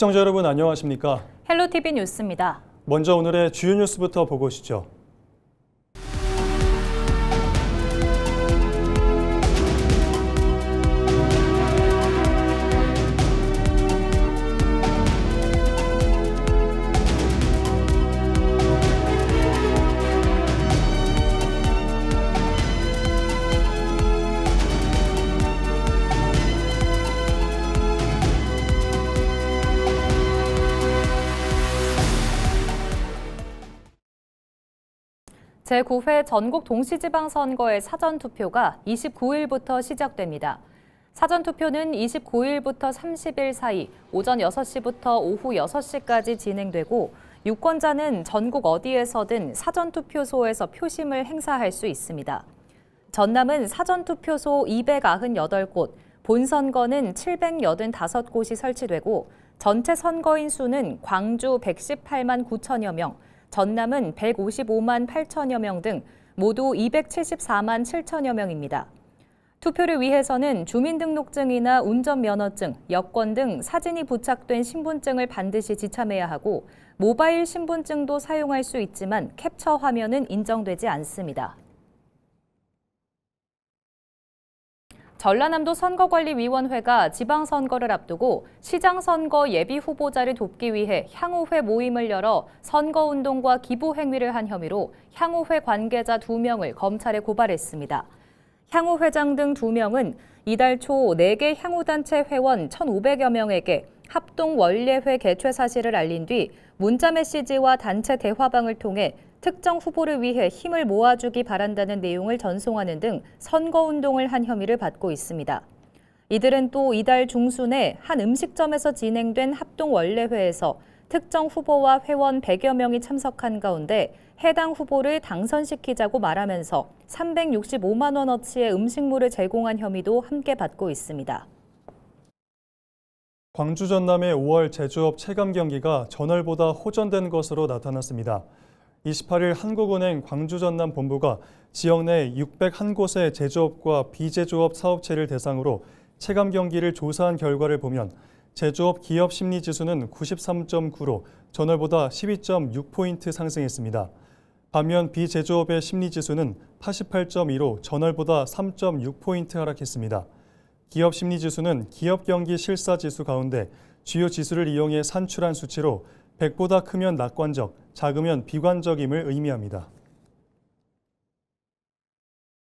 시청자 여러분 안녕하십니까? 헬로티비 뉴스입니다. 먼저 오늘의 주요 뉴스부터 보고 오시죠. 제9회 전국 동시지방선거의 사전투표가 29일부터 시작됩니다. 사전투표는 29일부터 30일 사이 오전 6시부터 오후 6시까지 진행되고 유권자는 전국 어디에서든 사전투표소에서 표심을 행사할 수 있습니다. 전남은 사전투표소 298곳, 본선거는 785곳이 설치되고 전체 선거인 수는 광주 118만 9천여 명, 전남은 155만 8천여 명 등 모두 274만 7천여 명입니다. 투표를 위해서는 주민등록증이나 운전면허증, 여권 등 사진이 부착된 신분증을 반드시 지참해야 하고 모바일 신분증도 사용할 수 있지만 캡처 화면은 인정되지 않습니다. 전라남도 선거관리위원회가 지방선거를 앞두고 시장선거 예비 후보자를 돕기 위해 향후회 모임을 열어 선거운동과 기부행위를 한 혐의로 향후회 관계자 2명을 검찰에 고발했습니다. 향후회장 등 2명은 이달 초 4개 향후단체 회원 1,500여 명에게 합동원례회 개최 사실을 알린 뒤 문자메시지와 단체 대화방을 통해 특정 후보를 위해 힘을 모아주기 바란다는 내용을 전송하는 등 선거운동을 한 혐의를 받고 있습니다. 이들은 또 이달 중순에 한 음식점에서 진행된 합동원례회에서 특정 후보와 회원 100여 명이 참석한 가운데 해당 후보를 당선시키자고 말하면서 365만 원어치의 음식물을 제공한 혐의도 함께 받고 있습니다. 광주 전남의 5월 제조업 체감 경기가 전월보다 호전된 것으로 나타났습니다. 28일 한국은행 광주 전남 본부가 지역 내 601곳의 제조업과 비제조업 사업체를 대상으로 체감 경기를 조사한 결과를 보면 제조업 기업 심리 지수는 93.9로 전월보다 12.6포인트 상승했습니다. 반면 비제조업의 심리 지수는 88.2로 전월보다 3.6포인트 하락했습니다. 기업 심리 지수는 기업 경기 실사 지수 가운데 주요 지수를 이용해 산출한 수치로 100보다 크면 낙관적, 작으면 비관적임을 의미합니다.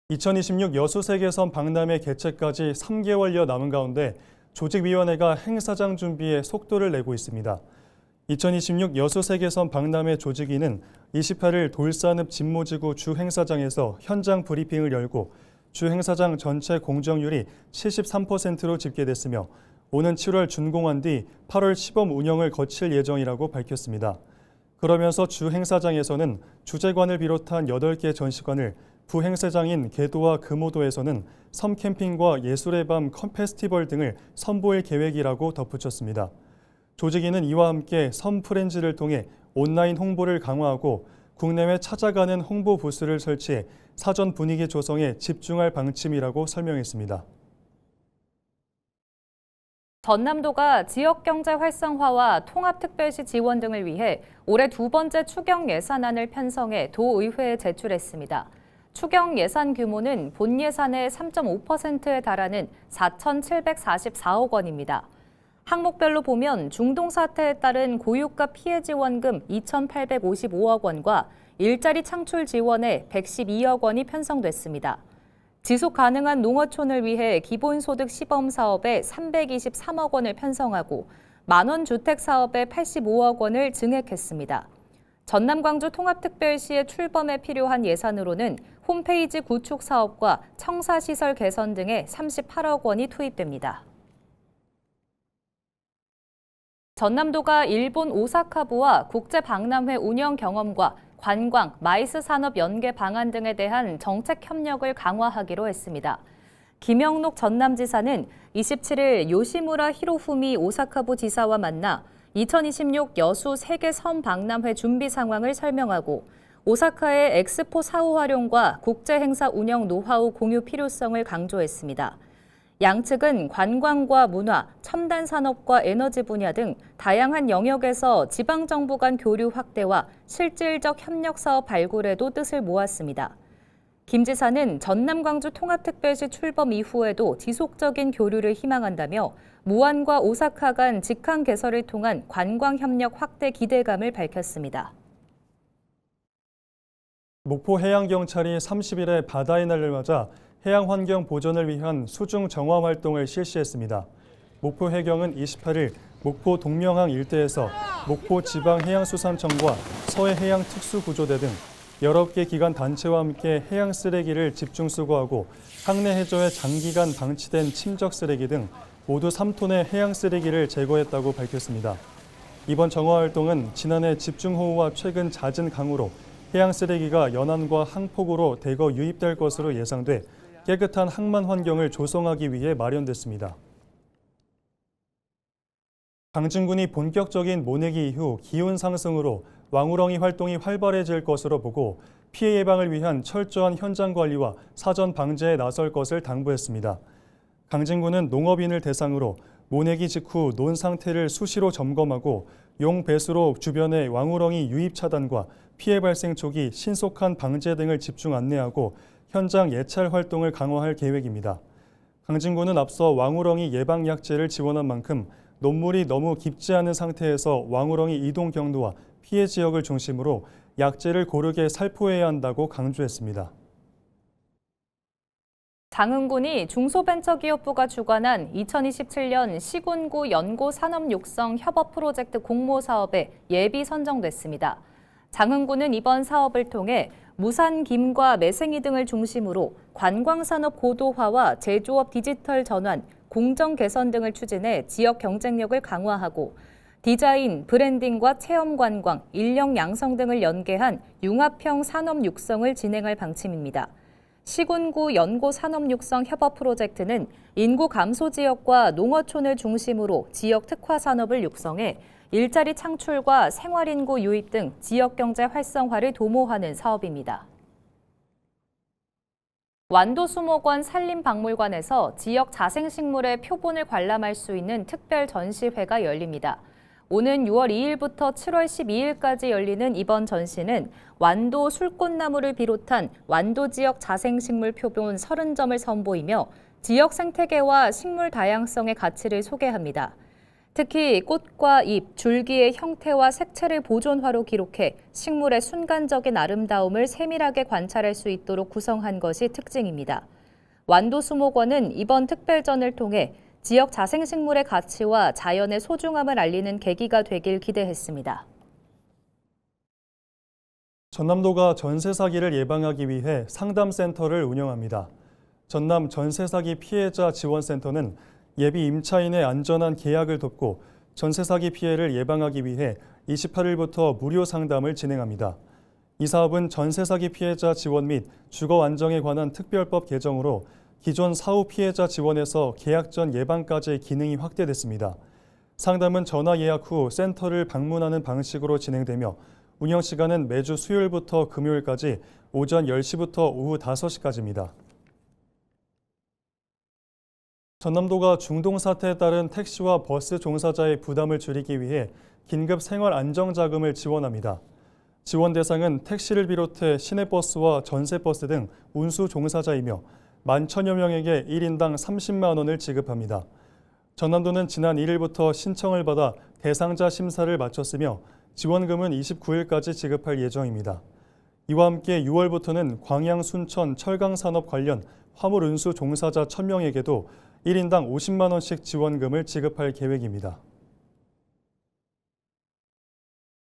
2026 여수세계선 박람회 개최까지 3개월여 남은 가운데 조직위원회가 행사장 준비에 속도를 내고 있습니다. 2026 여수세계선 박람회 조직위는 28일 돌산읍 진모지구 주행사장에서 현장 브리핑을 열고 주행사장 전체 공정률이 73%로 집계됐으며 오는 7월 준공한 뒤 8월 시범 운영을 거칠 예정이라고 밝혔습니다. 그러면서 주행사장에서는 주재관을 비롯한 8개 전시관을, 부행사장인 계도와 금오도에서는 섬캠핑과 예술의 밤 페스티벌 등을 선보일 계획이라고 덧붙였습니다. 조직위는 이와 함께 섬 프렌즈를 통해 온라인 홍보를 강화하고 국내외 찾아가는 홍보 부스를 설치해 사전 분위기 조성에 집중할 방침이라고 설명했습니다. 전남도가 지역경제 활성화와 통합특별시 지원 등을 위해 올해 2번째 추경 예산안을 편성해 도의회에 제출했습니다. 추경 예산 규모는 본 예산의 3.5%에 달하는 4,744억 원입니다. 항목별로 보면 중동 사태에 따른 고유가 피해 지원금 2,855억 원과 일자리 창출 지원에 112억 원이 편성됐습니다. 지속 가능한 농어촌을 위해 기본소득 시범 사업에 323억 원을 편성하고 만원 주택 사업에 85억 원을 증액했습니다. 전남 광주 통합특별시의 출범에 필요한 예산으로는 홈페이지 구축 사업과 청사시설 개선 등에 38억 원이 투입됩니다. 전남도가 일본 오사카부와 국제박람회 운영 경험과 관광, 마이스 산업 연계 방안 등에 대한 정책 협력을 강화하기로 했습니다. 김영록 전남지사는 27일 요시무라 히로후미 오사카부 지사와 만나 2026 여수 세계 섬 박람회 준비 상황을 설명하고 오사카의 엑스포 사후 활용과 국제 행사 운영 노하우 공유 필요성을 강조했습니다. 양측은 관광과 문화, 첨단 산업과 에너지 분야 등 다양한 영역에서 지방정부 간 교류 확대와 실질적 협력 사업 발굴에도 뜻을 모았습니다. 김 지사는 전남 광주 통합특별시 출범 이후에도 지속적인 교류를 희망한다며 무안과 오사카 간 직항 개설을 통한 관광 협력 확대 기대감을 밝혔습니다. 목포 해양경찰이 30일에 바다의 날을 맞아 해양환경 보존을 위한 수중 정화 활동을 실시했습니다. 목포 해경은 28일 목포 동명항 일대에서 목포 지방해양수산청과 서해해양특수구조대 등 19개 기관 단체와 함께 해양 쓰레기를 집중 수거하고 항내 해저에 장기간 방치된 침적 쓰레기 등 모두 3톤의 해양 쓰레기를 제거했다고 밝혔습니다. 이번 정화 활동은 지난해 집중호우와 최근 잦은 강우로 해양 쓰레기가 연안과 항폭으로 대거 유입될 것으로 예상돼 깨끗한 항만 환경을 조성하기 위해 마련됐습니다. 강진군이 본격적인 모내기 이후 기온 상승으로 왕우렁이 활동이 활발해질 것으로 보고 피해 예방을 위한 철저한 현장 관리와 사전 방제에 나설 것을 당부했습니다. 강진군은 농업인을 대상으로 모내기 직후 논 상태를 수시로 점검하고 용 배수로 주변의 왕우렁이 유입 차단과 피해 발생 초기 신속한 방제 등을 집중 안내하고 현장 예찰 활동을 강화할 계획입니다. 강진군은 앞서 왕우렁이 예방 약제를 지원한 만큼 논물이 너무 깊지 않은 상태에서 왕우렁이 이동 경로와 피해 지역을 중심으로 약제를 고르게 살포해야 한다고 강조했습니다. 장흥군이 중소벤처기업부가 주관한 2027년 시군구 연고 산업 육성 협업 프로젝트 공모 사업에 예비 선정됐습니다. 장흥군은 이번 사업을 통해 무산김과 매생이 등을 중심으로 관광산업 고도화와 제조업 디지털 전환, 공정 개선 등을 추진해 지역 경쟁력을 강화하고 디자인, 브랜딩과 체험 관광, 인력 양성 등을 연계한 융합형 산업 육성을 진행할 방침입니다. 시군구 연고 산업 육성 협업 프로젝트는 인구 감소 지역과 농어촌을 중심으로 지역 특화 산업을 육성해 일자리 창출과 생활인구 유입 등 지역 경제 활성화를 도모하는 사업입니다. 완도수목원 산림박물관에서 지역 자생식물의 표본을 관람할 수 있는 특별 전시회가 열립니다. 오는 6월 2일부터 7월 12일까지 열리는 이번 전시는 완도 술꽃나무를 비롯한 완도 지역 자생식물 표본 30점을 선보이며 지역 생태계와 식물 다양성의 가치를 소개합니다. 특히 꽃과 잎, 줄기의 형태와 색채를 보존화로 기록해 식물의 순간적인 아름다움을 세밀하게 관찰할 수 있도록 구성한 것이 특징입니다. 완도수목원은 이번 특별전을 통해 지역 자생식물의 가치와 자연의 소중함을 알리는 계기가 되길 기대했습니다. 전남도가 전세 사기를 예방하기 위해 상담센터를 운영합니다. 전남 전세 사기 피해자 지원센터는 예비 임차인의 안전한 계약을 돕고 전세 사기 피해를 예방하기 위해 28일부터 무료 상담을 진행합니다. 이 사업은 전세 사기 피해자 지원 및 주거 안정에 관한 특별법 개정으로 기존 사후 피해자 지원에서 계약 전 예방까지의 기능이 확대됐습니다. 상담은 전화 예약 후 센터를 방문하는 방식으로 진행되며 운영 시간은 매주 수요일부터 금요일까지 오전 10시부터 오후 5시까지입니다. 전남도가 중동 사태에 따른 택시와 버스 종사자의 부담을 줄이기 위해 긴급 생활 안정자금을 지원합니다. 지원 대상은 택시를 비롯해 시내버스와 전세버스 등 운수 종사자이며 11,000여 명에게 1인당 30만 원을 지급합니다. 전남도는 지난 1일부터 신청을 받아 대상자 심사를 마쳤으며 지원금은 29일까지 지급할 예정입니다. 이와 함께 6월부터는 광양, 순천, 철강산업 관련 화물 운수 종사자 1,000명에게도 1인당 50만 원씩 지원금을 지급할 계획입니다.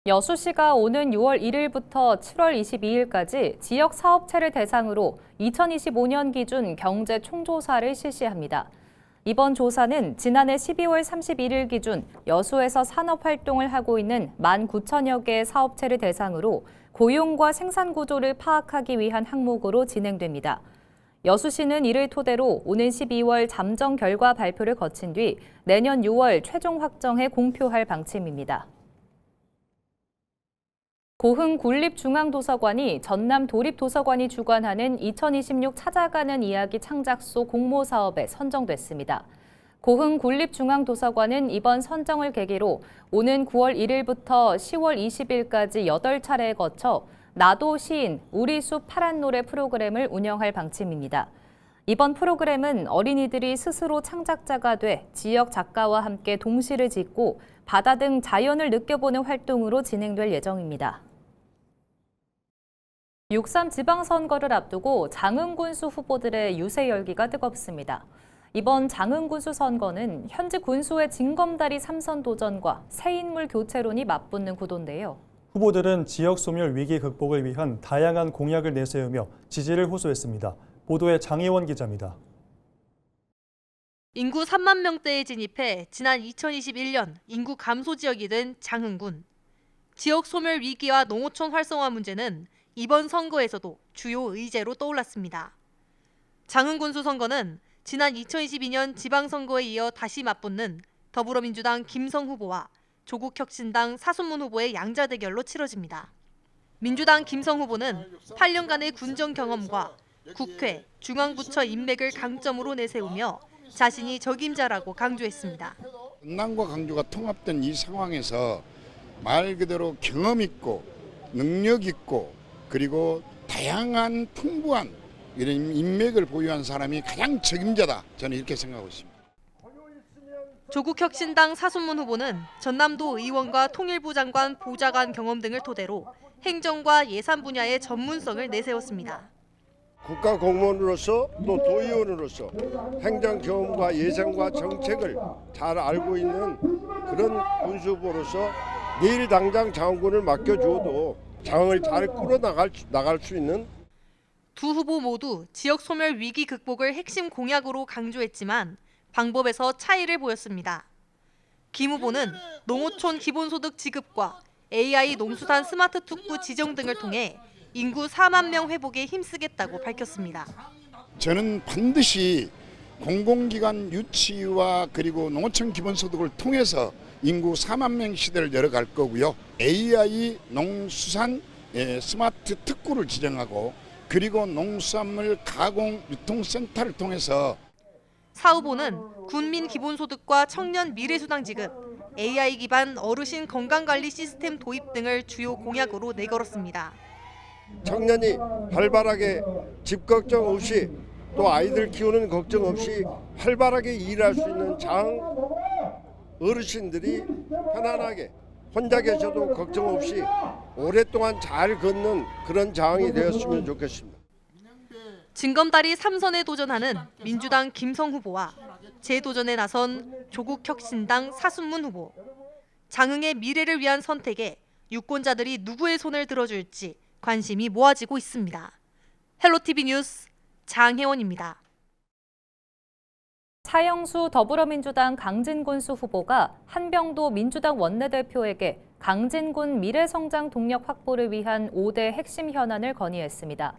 여수시가 오는 6월 1일부터 7월 22일까지 지역 사업체를 대상으로 2025년 기준 경제 총조사를 실시합니다. 이번 조사는 지난해 12월 31일 기준 여수에서 산업활동을 하고 있는 19,000여 개의 사업체를 대상으로 고용과 생산 구조를 파악하기 위한 항목으로 진행됩니다. 여수시는 이를 토대로 오는 12월 잠정 결과 발표를 거친 뒤 내년 6월 최종 확정해 공표할 방침입니다. 고흥 국립중앙도서관이 전남 도립도서관이 주관하는 2026 찾아가는 이야기 창작소 공모 사업에 선정됐습니다. 고흥 국립중앙도서관은 이번 선정을 계기로 오는 9월 1일부터 10월 20일까지 8차례에 거쳐 나도 시인, 우리 숲 파란 노래 프로그램을 운영할 방침입니다. 이번 프로그램은 어린이들이 스스로 창작자가 돼 지역 작가와 함께 동시를 짓고 바다 등 자연을 느껴보는 활동으로 진행될 예정입니다. 6.3 지방선거를 앞두고 장흥군수 후보들의 유세 열기가 뜨겁습니다. 이번 장흥군수 선거는 현직 군수의 징검다리 3선 도전과 새 인물 교체론이 맞붙는 구도인데요. 후보들은 지역 소멸 위기 극복을 위한 다양한 공약을 내세우며 지지를 호소했습니다. 보도에 장혜원 기자입니다. 인구 3만 명대에 진입해 지난 2021년 인구 감소 지역이 된 장흥군. 지역 소멸 위기와 농어촌 활성화 문제는 이번 선거에서도 주요 의제로 떠올랐습니다. 장흥군수 선거는 지난 2022년 지방선거에 이어 다시 맞붙는 더불어민주당 김성 후보와 조국혁신당 사순문 후보의 양자 대결로 치러집니다. 민주당 김성 후보는 8년간의 군정 경험과 국회, 중앙부처 인맥을 강점으로 내세우며 자신이 적임자라고 강조했습니다. 전남과 강주가 통합된 이 상황에서 말 그대로 경험 있고 능력 있고 그리고 다양한 풍부한 이런 인맥을 보유한 사람이 가장 적임자다. 저는 이렇게 생각하고 있습니다. 조국혁신당 사순문 후보는 전남도 의원과 통일부 장관 보좌관 경험 등을 토대로 행정과 예산 분야의 전문성을 내세웠습니다. 국가 공무원으로서 또 도의원으로서 행정 경험과 예산과 정책을 잘 알고 있는 그런 군수 후보로서 내일 당장 장흥군을 맡겨주어도 장흥을 잘 끌어나갈 수 있는. 두 후보 모두 지역 소멸 위기 극복을 핵심 공약으로 강조했지만 방법에서 차이를 보였습니다. 김 후보는 농어촌 기본소득 지급과 AI 농수산 스마트 특구 지정 등을 통해 인구 4만 명 회복에 힘쓰겠다고 밝혔습니다. 저는 반드시 공공기관 유치와 그리고 농어촌 기본소득을 통해서 인구 4만 명 시대를 열어갈 거고요. AI 농수산 스마트 특구를 지정하고 그리고 농수산물 가공 유통센터를 통해서 사 후보는 군민 기본소득과 청년 미래수당 지급, AI 기반 어르신 건강관리 시스템 도입 등을 주요 공약으로 내걸었습니다. 청년이 활발하게 집 걱정 없이 또 아이들 키우는 걱정 없이 활발하게 일할 수 있는 장흥 어르신들이 편안하게 혼자 계셔도 걱정 없이 오랫동안 잘 걷는 그런 장흥이 되었으면 좋겠습니다. 징검다리 3선에 도전하는 민주당 김성 후보와 재도전에 나선 조국혁신당 사순문 후보. 장흥의 미래를 위한 선택에 유권자들이 누구의 손을 들어줄지 관심이 모아지고 있습니다. 헬로티비 뉴스 장혜원입니다. 차영수 더불어민주당 강진군수 후보가 한병도 민주당 원내대표에게 강진군 미래성장 동력 확보를 위한 5대 핵심 현안을 건의했습니다.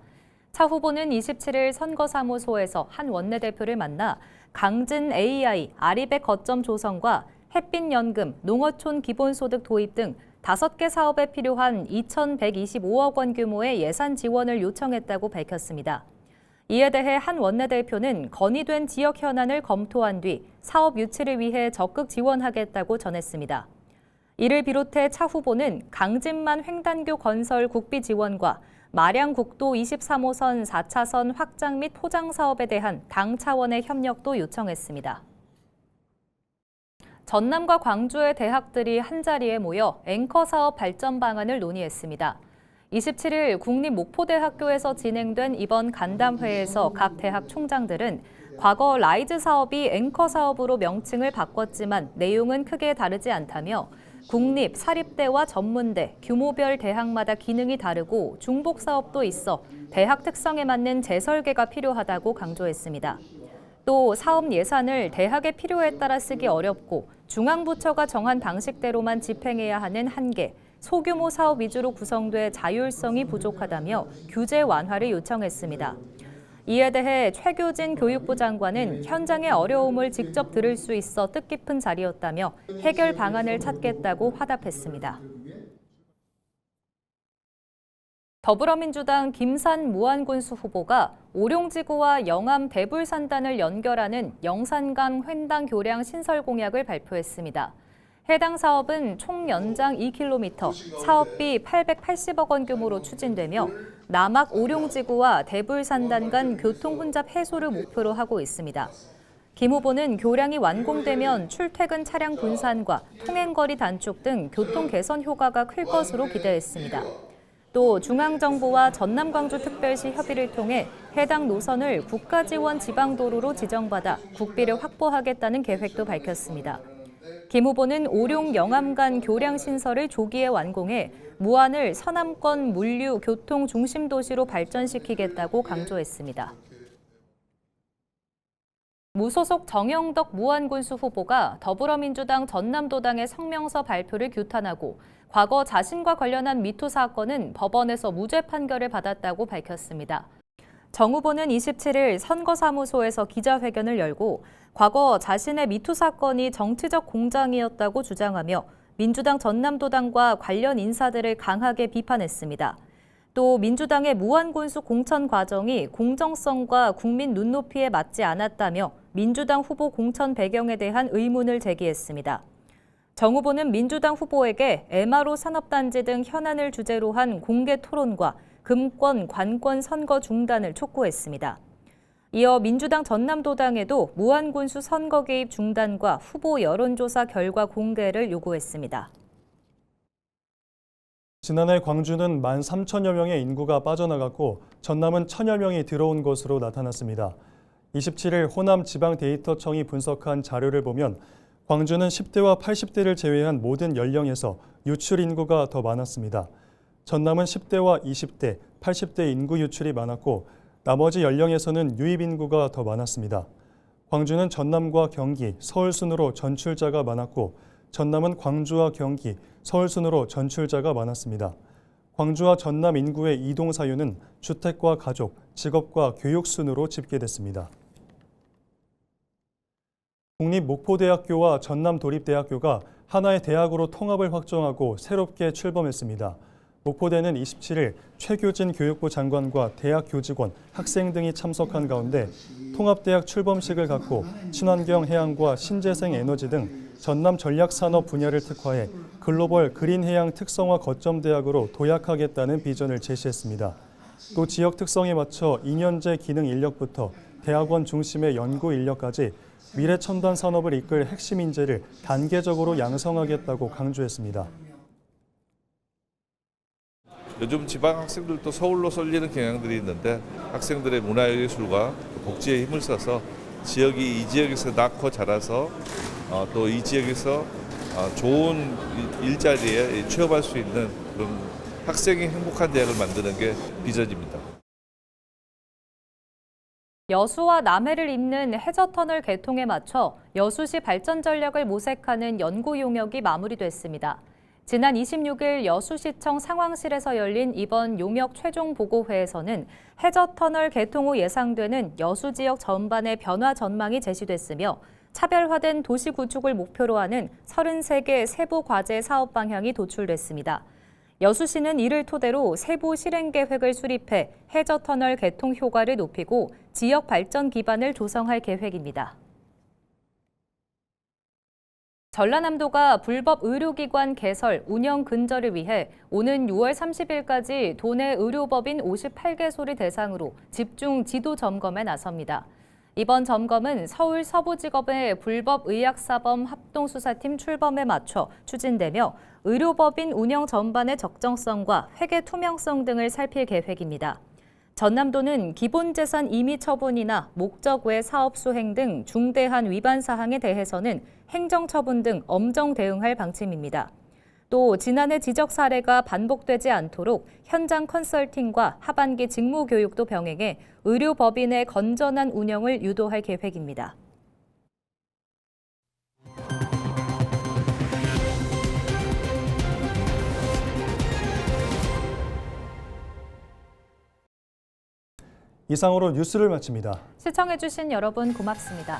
차 후보는 27일 선거사무소에서 한 원내대표를 만나 강진 AI, 아리백 거점 조성과 햇빛연금, 농어촌 기본소득 도입 등 5개 사업에 필요한 2,125억 원 규모의 예산 지원을 요청했다고 밝혔습니다. 이에 대해 한 원내대표는 건의된 지역 현안을 검토한 뒤 사업 유치를 위해 적극 지원하겠다고 전했습니다. 이를 비롯해 차 후보는 강진만 횡단교 건설 국비 지원과 마량 국도 23호선 4차선 확장 및 포장 사업에 대한 당 차원의 협력도 요청했습니다. 전남과 광주의 대학들이 한자리에 모여 앵커 사업 발전 방안을 논의했습니다. 27일 국립목포대학교에서 진행된 이번 간담회에서 각 대학 총장들은 과거 라이즈 사업이 앵커 사업으로 명칭을 바꿨지만 내용은 크게 다르지 않다며 국립, 사립대와 전문대, 규모별 대학마다 기능이 다르고 중복 사업도 있어 대학 특성에 맞는 재설계가 필요하다고 강조했습니다. 또 사업 예산을 대학의 필요에 따라 쓰기 어렵고 중앙부처가 정한 방식대로만 집행해야 하는 한계, 소규모 사업 위주로 구성돼 자율성이 부족하다며 규제 완화를 요청했습니다. 이에 대해 최교진 교육부 장관은 현장의 어려움을 직접 들을 수 있어 뜻깊은 자리였다며 해결 방안을 찾겠다고 화답했습니다. 더불어민주당 김산 무안군수 후보가 오룡지구와 영암 대불산단을 연결하는 영산강 횡단 교량 신설 공약을 발표했습니다. 해당 사업은 총 연장 2km, 사업비 880억 원 규모로 추진되며 남악 오룡지구와 대불산단 간 교통 혼잡 해소를 목표로 하고 있습니다. 김 후보는 교량이 완공되면 출퇴근 차량 분산과 통행거리 단축 등 교통 개선 효과가 클 것으로 기대했습니다. 또 중앙정부와 전남광주특별시 협의를 통해 해당 노선을 국가지원 지방도로로 지정받아 국비를 확보하겠다는 계획도 밝혔습니다. 김 후보는 오룡 영암 간 교량 신설을 조기에 완공해 무안을 서남권 물류 교통 중심 도시로 발전시키겠다고 강조했습니다. 무소속 정영덕 무안군수 후보가 더불어민주당 전남도당의 성명서 발표를 규탄하고 과거 자신과 관련한 미투 사건은 법원에서 무죄 판결을 받았다고 밝혔습니다. 정 후보는 27일 선거사무소에서 기자회견을 열고 과거 자신의 미투 사건이 정치적 공작이었다고 주장하며 민주당 전남도당과 관련 인사들을 강하게 비판했습니다. 또 민주당의 무안군수 공천 과정이 공정성과 국민 눈높이에 맞지 않았다며 민주당 후보 공천 배경에 대한 의문을 제기했습니다. 정 후보는 민주당 후보에게 MRO 산업단지 등 현안을 주제로 한 공개 토론과 금권, 관권 선거 중단을 촉구했습니다. 이어 민주당 전남도당에도 무안군수 선거 개입 중단과 후보 여론조사 결과 공개를 요구했습니다. 지난해 광주는 13,000여 명의 인구가 빠져나갔고 전남은 1,000여 명이 들어온 것으로 나타났습니다. 27일 호남 지방데이터청이 분석한 자료를 보면 광주는 10대와 80대를 제외한 모든 연령에서 유출 인구가 더 많았습니다. 전남은 10대와 20대, 80대 인구 유출이 많았고 나머지 연령에서는 유입 인구가 더 많았습니다. 광주는 전남과 경기, 서울 순으로 전출자가 많았고 전남은 광주와 경기, 서울 순으로 전출자가 많았습니다. 광주와 전남 인구의 이동 사유는 주택과 가족, 직업과 교육 순으로 집계됐습니다. 국립목포대학교와 전남도립대학교가 하나의 대학으로 통합을 확정하고 새롭게 출범했습니다. 목포대는 27일 최규진 교육부 장관과 대학 교직원, 학생 등이 참석한 가운데 통합대학 출범식을 갖고 친환경 해양과 신재생 에너지 등 전남 전략산업 분야를 특화해 글로벌 그린해양 특성화 거점대학으로 도약하겠다는 비전을 제시했습니다. 또 지역 특성에 맞춰 2년제 기능 인력부터 대학원 중심의 연구 인력까지 미래 첨단 산업을 이끌 핵심 인재를 단계적으로 양성하겠다고 강조했습니다. 요즘 지방 학생들도 서울로 쏠리는 경향들이 있는데 학생들의 문화예술과 복지에 힘을 써서 이 지역에서 낳고 자라서 또 이 지역에서 좋은 일자리에 취업할 수 있는 그런 학생이 행복한 대학을 만드는 게 비전입니다. 여수와 남해를 잇는 해저터널 개통에 맞춰 여수시 발전 전략을 모색하는 연구 용역이 마무리됐습니다. 지난 26일 여수시청 상황실에서 열린 이번 용역 최종 보고회에서는 해저터널 개통 후 예상되는 여수 지역 전반의 변화 전망이 제시됐으며 차별화된 도시 구축을 목표로 하는 33개 세부 과제 사업 방향이 도출됐습니다. 여수시는 이를 토대로 세부 실행 계획을 수립해 해저터널 개통 효과를 높이고 지역 발전 기반을 조성할 계획입니다. 전라남도가 불법 의료기관 개설, 운영 근절을 위해 오는 6월 30일까지 도내 의료법인 58개소를 대상으로 집중 지도 점검에 나섭니다. 이번 점검은 서울 서부지검의 불법의약사범 합동수사팀 출범에 맞춰 추진되며 의료법인 운영 전반의 적정성과 회계 투명성 등을 살필 계획입니다. 전남도는 기본재산 임의 처분이나 목적 외 사업 수행 등 중대한 위반 사항에 대해서는 행정처분 등 엄정 대응할 방침입니다. 또 지난해 지적 사례가 반복되지 않도록 현장 컨설팅과 하반기 직무 교육도 병행해 의료법인의 건전한 운영을 유도할 계획입니다. 이상으로 뉴스를 마칩니다. 시청해주신 여러분 고맙습니다.